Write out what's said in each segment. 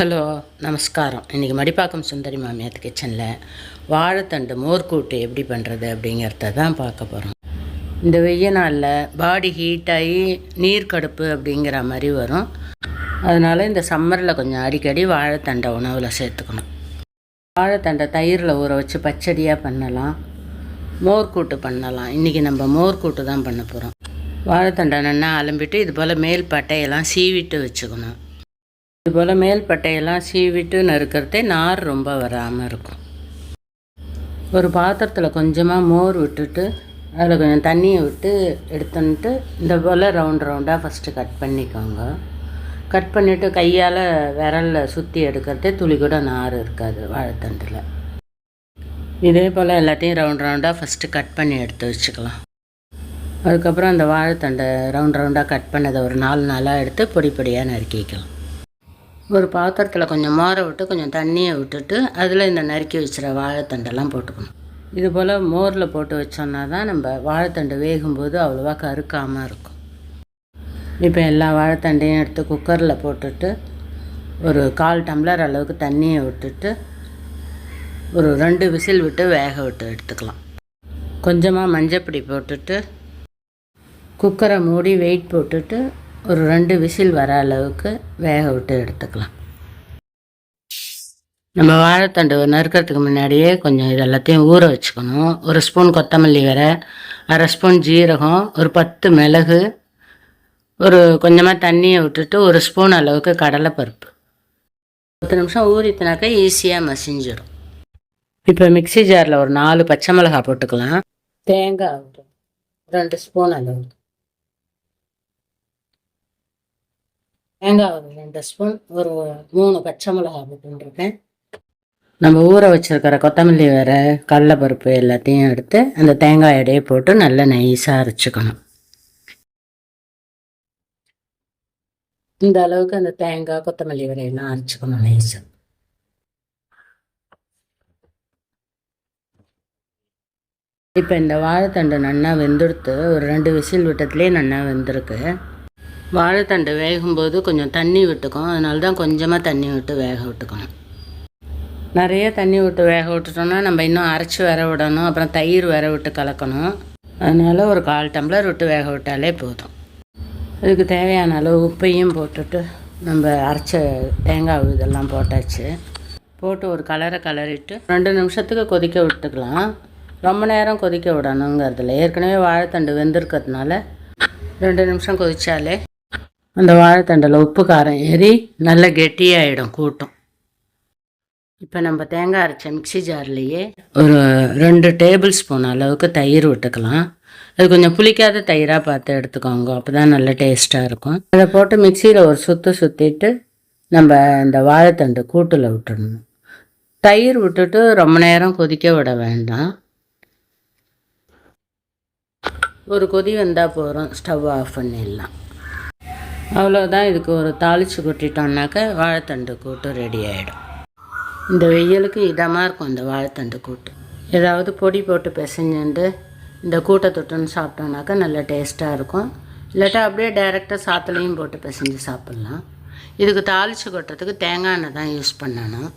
Hello நமஸ்காரம். இன்றைக்கி மடிப்பாக்கம் சுந்தரி மாமியார் கிச்சனில் வாழைத்தண்டு மோர்க்கூட்டு எப்படி பண்ணுறது அப்படிங்கிறத தான் பார்க்க போகிறோம். இந்த வெய்ய நாளில் பாடி ஹீட்டாகி நீர்க்கடுப்பு அப்படிங்கிற மாதிரி வரும். அதனால் இந்த சம்மரில் கொஞ்சம் அடிக்கடி வாழைத்தண்டை உணவில் சேர்த்துக்கணும். வாழைத்தண்டை தயிரில் ஊற வச்சு பச்சடியாக பண்ணலாம், மோர்க்கூட்டு பண்ணலாம். இன்றைக்கி நம்ம மோர்க்கூட்டு தான் பண்ண போகிறோம். வாழைத்தண்டை நல்லா அலம்பிட்டு இது போல் மேல் பட்டையெல்லாம் சீவிட்டு வச்சுக்கணும். இதுபோல் மேல் பட்டையெல்லாம் சீவிட்டு நறுக்கிறதே நார் ரொம்ப வராமல் இருக்கும். ஒரு பாத்திரத்தில் கொஞ்சமாக மோர் விட்டுட்டு அதில் கொஞ்சம் தண்ணியை விட்டு எடுத்துன்ட்டு இந்த போல் ரவுண்டாக ஃபஸ்ட்டு கட் பண்ணிக்கோங்க. கட் பண்ணிவிட்டு கையால் விரலில் சுற்றி எடுக்கிறதே துளி கூட நார் இருக்காது வாழைத்தண்டில். இதே போல் எல்லாத்தையும் ரவுண்டாக ஃபஸ்ட்டு கட் பண்ணி எடுத்து வச்சுக்கலாம். அதுக்கப்புறம் அந்த வாழைத்தண்டை ரவுண்டாக கட் பண்ணதை ஒரு 4 நாளாக எடுத்து பொடி பொடியாக நறுக்கிக்கலாம். ஒரு பாத்திரத்தில் கொஞ்சம் மோரை விட்டு கொஞ்சம் தண்ணியை விட்டுட்டு அதில் இந்த நறுக்கி வச்சுற வாழைத்தண்டெல்லாம் போட்டுக்கணும். இது போல் மோரில் போட்டு வச்சோன்னா தான் நம்ம வாழைத்தண்டு வேகும்போது அவ்வளோவா கருக்காமல் இருக்கும். இப்போ எல்லா வாழைத்தண்டையும் எடுத்து குக்கரில் போட்டுட்டு ஒரு 1/4 டம்ளர் அளவுக்கு தண்ணியை விட்டுட்டு ஒரு 2 விசில் விட்டு வேக விட்டு எடுத்துக்கலாம். கொஞ்சமாக மஞ்சப்பொடி போட்டுட்டு குக்கரை மூடி வெயிட் போட்டுட்டு ஒரு 2 விசில் வர அளவுக்கு வேக விட்டு எடுத்துக்கலாம். நம்ம வாழைத்தண்டு நறுக்கிறதுக்கு முன்னாடியே கொஞ்சம் இது எல்லாத்தையும் ஊற வச்சுக்கணும். 1 ஸ்பூன் கொத்தமல்லி விரை, 1/2 ஸ்பூன் ஜீரகம், ஒரு 10 மிளகு, ஒரு கொஞ்சமாக தண்ணியை விட்டுட்டு 1 ஸ்பூன் அளவுக்கு கடலைப்பருப்பு. 10 நிமிஷம் ஊறித்தினாக்கா ஈஸியாக மசிஞ்சிடும். இப்போ மிக்சி ஜாரில் ஒரு 4 பச்சை மிளகாய் போட்டுக்கலாம். தேங்காய் 2 ஸ்பூன் அளவுக்கு, தேங்காய் ஒரு 2 ஸ்பூன், ஒரு 3 பச்சை மிளகாய் போட்டுருக்கேன். நம்ம ஊற வச்சுருக்கிற கொத்தமல்லி வேறு கடலைப்பருப்பு எல்லாத்தையும் எடுத்து அந்த தேங்காயோடையே போட்டு நல்லா நைஸாக அரைச்சிக்கணும். இந்த அளவுக்கு அந்த தேங்காய் கொத்தமல்லி வரையெல்லாம் அரைச்சிக்கணும் நைஸாக. இப்போ இந்த வாழைத்தண்டு நல்லா வெந்துடுத்து ஒரு 2 விசில் விட்டத்துலேயே நல்லா வெந்திருக்கு. வாழைத்தண்டு வேகும்போது கொஞ்சம் தண்ணி விட்டுக்கும், அதனால தான் கொஞ்சமாக தண்ணி விட்டு வேக விட்டுக்கணும். நிறைய தண்ணி விட்டு வேக விட்டுட்டோம்னா நம்ம இன்னும் அரைச்சி வேற விடணும், அப்புறம் தயிர் வேற விட்டு கலக்கணும். அதனால் ஒரு 1/4 டம்ளர் விட்டு வேக விட்டாலே போதும். அதுக்கு தேவையான அளவு உப்பையும் போட்டுட்டு நம்ம அரைச்ச தேங்காய் இதெல்லாம் போட்டாச்சு. போட்டு ஒரு கலரிட்டு 2 நிமிஷத்துக்கு கொதிக்க விட்டுக்கலாம். ரொம்ப நேரம் கொதிக்க விடணுங்கிறதுல ஏற்கனவே வாழைத்தண்டு வெந்திருக்கிறதுனால 2 நிமிஷம் கொதித்தாலே அந்த வாழைத்தண்டில் உப்பு காரம் ஏறி நல்லா கெட்டியாகிடும் கூட்டும். இப்போ நம்ம தேங்காய் அரைச்ச மிக்சி ஜார்லேயே ஒரு 2 டேபிள் ஸ்பூன் அளவுக்கு தயிர் விட்டுக்கலாம். அது கொஞ்சம் புளிக்காத தயிராக பார்த்து எடுத்துக்கோங்க, அப்போ தான் நல்ல டேஸ்ட்டாக இருக்கும். அதை போட்டு மிக்சியில் ஒரு சுற்றிட்டு நம்ம இந்த வாழைத்தண்டு கூட்டில் விட்டுடணும். தயிர் விட்டுட்டு ரொம்ப நேரம் கொதிக்க விட வேண்டாம். ஒரு கொதி வந்தால் போகிறோம், ஸ்டவ் ஆஃப் பண்ணிடலாம். அவ்வளோதான். இதுக்கு ஒரு தாளித்து கொட்டிட்டோம்னாக்க வாழைத்தண்டு கூட்டு ரெடி ஆகிடும். இந்த வெயிலுக்கு இதமாக இருக்கும் இந்த வாழைத்தண்டு கூட்டு. ஏதாவது பொடி போட்டு பிசைஞ்சுண்டு இந்த கூட்டை தொட்டுன்னு சாப்பிட்டோம்னாக்கா நல்ல டேஸ்ட்டாக இருக்கும். இல்லாட்டா அப்படியே டைரெக்டாக சாத்துலையும் போட்டு பிசைஞ்சு சாப்பிட்லாம். இதுக்கு தாளித்து கொட்டுறதுக்கு தேங்காய் எண்ணெய் தான் யூஸ் பண்ணணும்.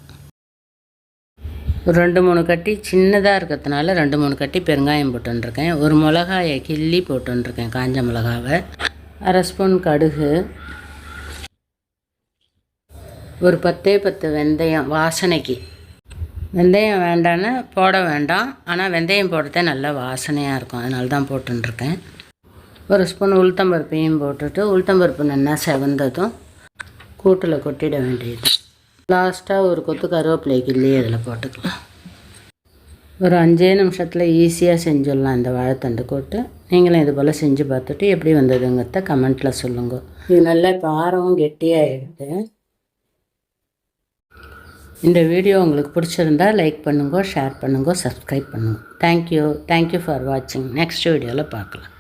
ஒரு 2-3 கட்டி சின்னதாக இருக்கிறதுனால 2-3 கட்டி பெருங்காயம் போட்டுருக்கேன். ஒரு மிளகாயை கிள்ளி போட்டுருக்கேன், காஞ்ச மிளகாவை. 1/2 ஸ்பூன் கடுகு, ஒரு 10 வெந்தயம் வாசனைக்கு. வெந்தயம் வேண்டான்னு போட வேண்டாம், ஆனால் வெந்தயம் போடுறதே நல்லா வாசனையாக இருக்கும், அதனால தான் போட்டுருக்கேன். 1 ஸ்பூன் உளுத்தம்பருப்பையும் போட்டுட்டு உளுத்தம்பருப்பு நல்லா செவந்ததும் கூட்டில் கொட்டிட வேண்டியது. லாஸ்ட்டாக ஒரு கொத்து கருவேப்பிலை கிள்ளி அதில் போட்டுக்கலாம். ஒரு 5 நிமிஷத்தில் ஈஸியாக செஞ்சிடலாம் இந்த வாழைத்தண்டு கூட்டு. நீங்களும் இது போல் செஞ்சு பார்த்துட்டு எப்படி வந்ததுங்கிறத கமெண்ட்டில் சொல்லுங்க. இது நல்லா இப்போ ஆரவும் கெட்டியாகிடுது. இந்த வீடியோ உங்களுக்கு பிடிச்சிருந்தா லைக் பண்ணுங்க, ஷேர் பண்ணுங்க, சப்ஸ்கிரைப் பண்ணுங்க. தேங்க்யூ ஃபார் வாட்சிங். நெக்ஸ்ட் வீடியோவில் பார்க்கலாம்.